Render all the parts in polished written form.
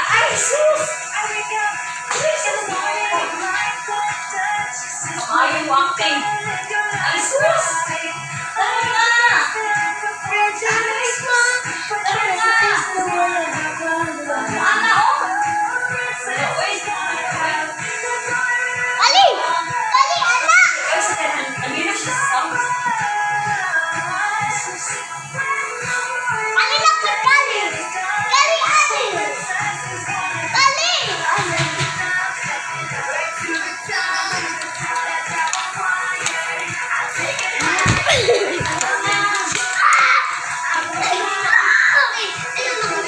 Ay, sus! Ayaw acting. Ay, sus! Tara na! Tara na! Ana, oh! Kali! Kali, anak! Nag-inom siya sa sound. Kali na po, kali! Kali, ani! Kali!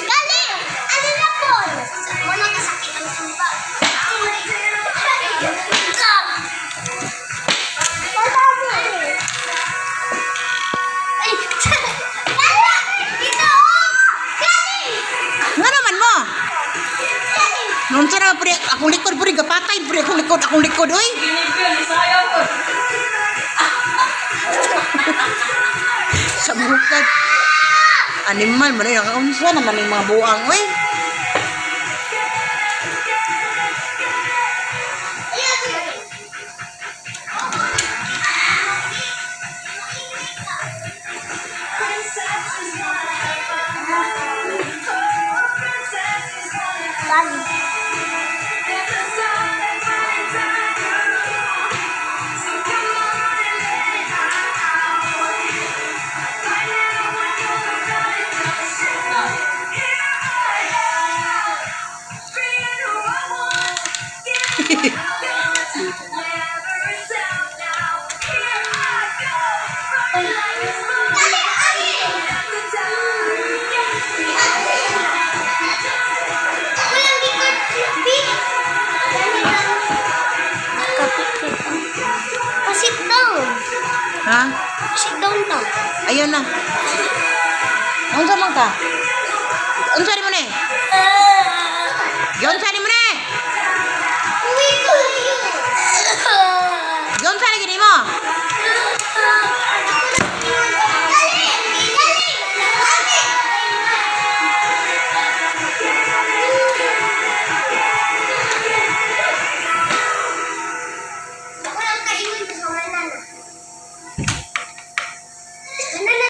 Kali! Ano na po? Wala kasakit ang sumpa. Wala mo eh. Ay, Kali! Dito, oh! Kali! Nga naman mo. Kali! Nung sarap pre, akong likod pre, gapatay pre, akong likod, oy. Ginig ko, nisayaw ko. Sa bukad. Animal, man ay nakaunsa naman yung mga buang, oy. Kali! Walang likod. Big. Sit down. Ha? Sit down to. Ayun na. Unsa man ka? Unsa ni mo ni? Unsa ni mo ni?